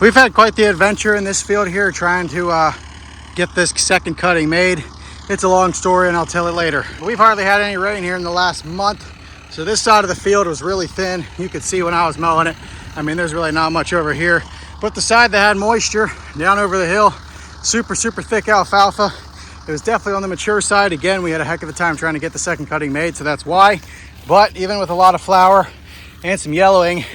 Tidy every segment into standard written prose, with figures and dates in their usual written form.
We've had quite the adventure in this field here trying to get this second cutting made. It's a long story and I'll tell it later. We've hardly had any rain here in the last month. So this side of the field was really thin. You could see when I was mowing it. I mean, there's really not much over here. But the side that had moisture down over the hill, super thick alfalfa. It was definitely on the mature side. Again, we had a heck of a time trying to get the second cutting made, so that's why. But even with a lot of flower and some yellowing,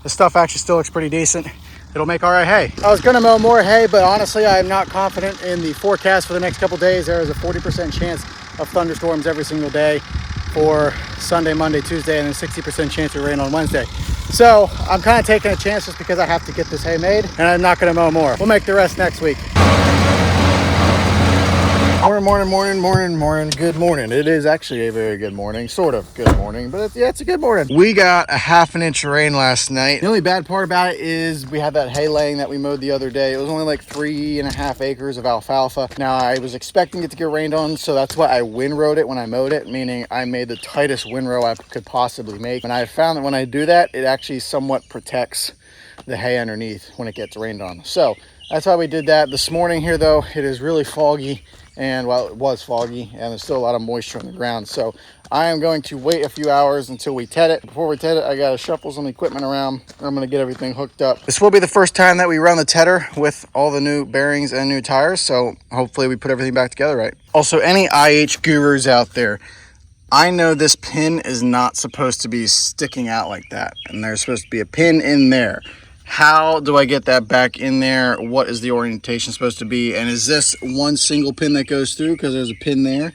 the stuff actually still looks pretty decent. It'll make all right hay. I was gonna mow more hay, but honestly, I am not confident in the forecast for the next couple days. There is a 40% chance of thunderstorms every single day for Sunday, Monday, Tuesday, and then 60% chance of rain on Wednesday. So I'm kind of taking a chance just because I have to get this hay made, and I'm not gonna mow more. We'll make the rest next week. Morning. Good morning. It is actually a very good morning, sort of good morning, but it's a good morning. We got a ½ inch of rain last night. The only bad part about it is we had that hay laying that we mowed the other day. It was only like 3.5 acres of alfalfa. Now I was expecting it to get rained on, so that's why I windrowed it when I mowed it, meaning I made the tightest windrow I could possibly make. And I found that when I do that, it actually somewhat protects the hay underneath when it gets rained on. So that's why we did that. This morning here though, it is really foggy. And well, it was foggy and there's still a lot of moisture on the ground. So I am going to wait a few hours until we ted it. Before we ted it, I got to shuffle some equipment around. I'm going to get everything hooked up. This will be the first time that we run the tedder with all the new bearings and new tires. So hopefully we put everything back together right. Also, any IH gurus out there, I know this pin is not supposed to be sticking out like that. And there's supposed to be a pin in there. How do I get that back in there? What is the orientation supposed to be? And is this one single pin that goes through because there's a pin there?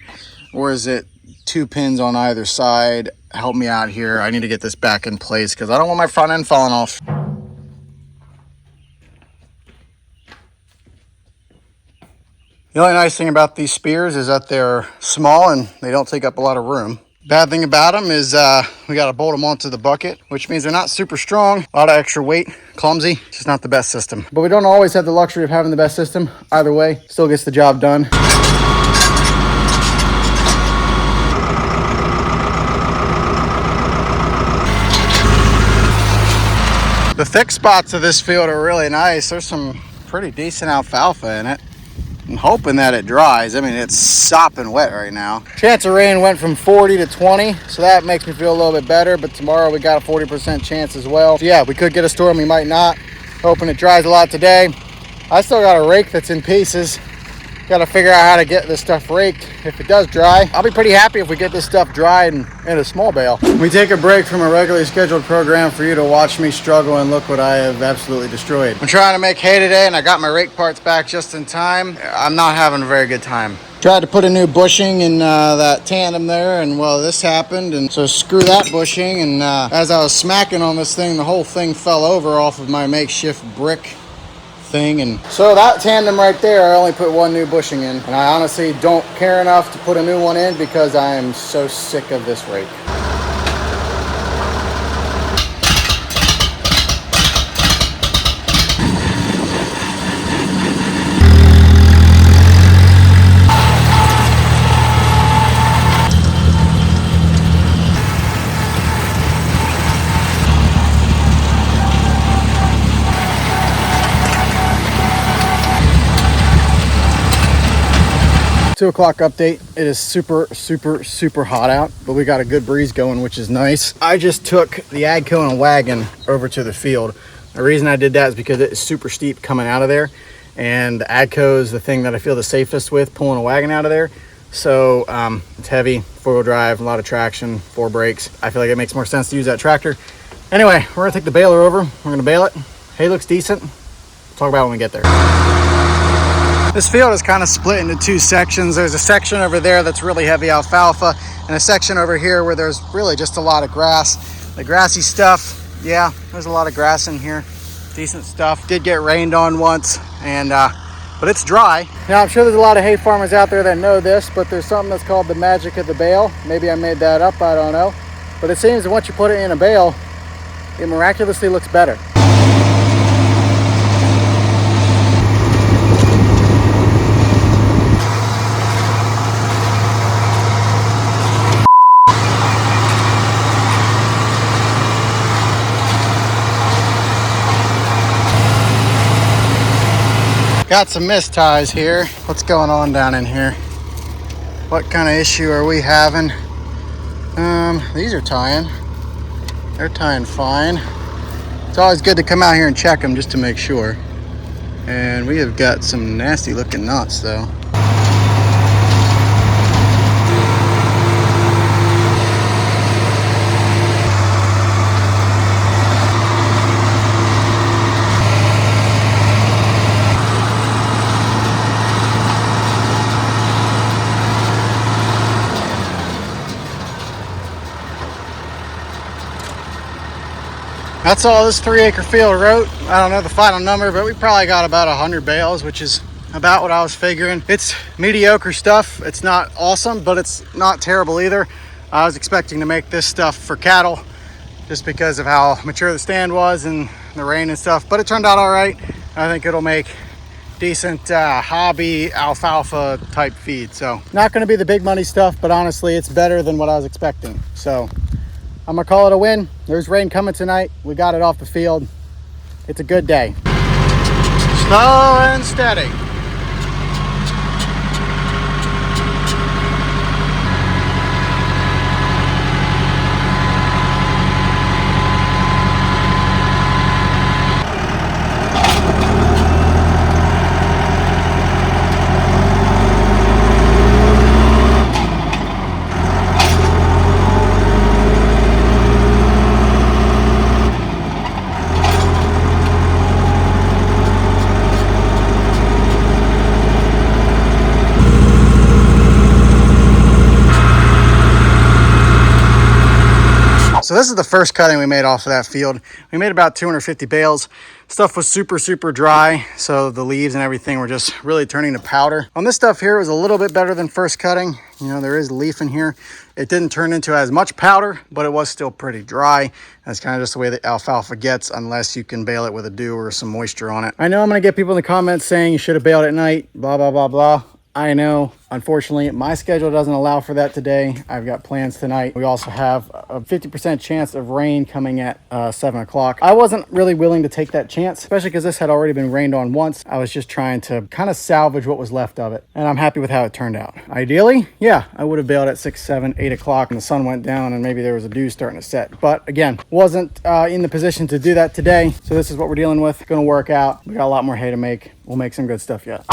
Or is it 2 pins on either side? Help me out here. I need to get this back in place because I don't want my front end falling off. The only nice thing about these spears is that they're small and they don't take up a lot of room. Bad thing about them is we got to bolt them onto the bucket, which means they're not super strong, a lot of extra weight, clumsy. It's just not the best system. But we don't always have the luxury of having the best system. Either way, still gets the job done. The thick spots of this field are really nice. There's some pretty decent alfalfa in it. I'm hoping that it dries. I mean, it's sopping wet right now. Chance of rain went from 40 to 20, so that makes me feel a little bit better, but tomorrow we got a 40% chance as well. So yeah, we could get a storm, we might not. Hoping it dries a lot today. I still got a rake that's in pieces. Got to figure out how to get this stuff raked. If it does dry, I'll be pretty happy if we get this stuff dried in a small bale. We take a break from a regularly scheduled program for you to watch me struggle and look what I have absolutely destroyed. I'm trying to make hay today and I got my rake parts back just in time. I'm not having a very good time. Tried to put a new bushing in that tandem there, and well, this happened, and so screw that bushing. And as I was smacking on this thing, the whole thing fell over off of my makeshift brick thing. And so that tandem right there, I only put 1 new bushing in, and I honestly don't care enough to put a new one in because I am so sick of this rake. 2 o'clock update. It is super hot out, but we got a good breeze going, which is nice. I just took the AGCO and wagon over to the field. The reason I did that is because it is super steep coming out of there, and the AGCO is the thing that I feel the safest with pulling a wagon out of there. So it's heavy, 4-wheel drive, a lot of traction, 4 brakes. I feel like it makes more sense to use that tractor. Anyway, we're gonna take the baler over. We're gonna bale it. Hay looks decent. We'll talk about it when we get there. This field is kind of split into 2 sections. There's a section over there that's really heavy alfalfa, and a section over here where there's really just a lot of grass. The grassy stuff, yeah, there's a lot of grass in here. Decent stuff. Did get rained on once, and but it's dry. Now, I'm sure there's a lot of hay farmers out there that know this, but there's something that's called the magic of the bale. Maybe I made that up, I don't know. But it seems that once you put it in a bale, it miraculously looks better. Got some mist ties here. What's going on down in here? What kind of issue are we having? These are tying. They're tying fine. It's always good to come out here and check them just to make sure. And we have got some nasty looking knots though. That's all this 3-acre field wrote. I don't know the final number, but we probably got about 100 bales, which is about what I was figuring. It's mediocre stuff. It's not awesome, but it's not terrible either. I was expecting to make this stuff for cattle just because of how mature the stand was and the rain and stuff, but it turned out all right. I think it'll make decent hobby alfalfa type feed. So not going to be the big money stuff, but honestly, it's better than what I was expecting. So I'm gonna call it a win. There's rain coming tonight. We got it off the field. It's a good day. Slow and steady. So this is the first cutting we made off of that field. We made about 250 bales. Stuff was super dry, so the leaves and everything were just really turning to powder. On this stuff here, it was a little bit better than first cutting. You know, there is leaf in here. It didn't turn into as much powder, but it was still pretty dry. That's kind of just the way the alfalfa gets, unless you can bale it with a dew or some moisture on it. I know I'm gonna get people in the comments saying you should have baled at night, blah, blah, blah, blah. I know, unfortunately, my schedule doesn't allow for that today. I've got plans tonight. We also have a 50% chance of rain coming at 7 o'clock. I wasn't really willing to take that chance, especially because this had already been rained on once. I was just trying to kind of salvage what was left of it, and I'm happy with how it turned out. Ideally, yeah, I would have bailed at 6, 7, 8 o'clock and the sun went down and maybe there was a dew starting to set. But again, wasn't in the position to do that today, so this is what we're dealing with. Gonna work out. We got a lot more hay to make. We'll make some good stuff yet.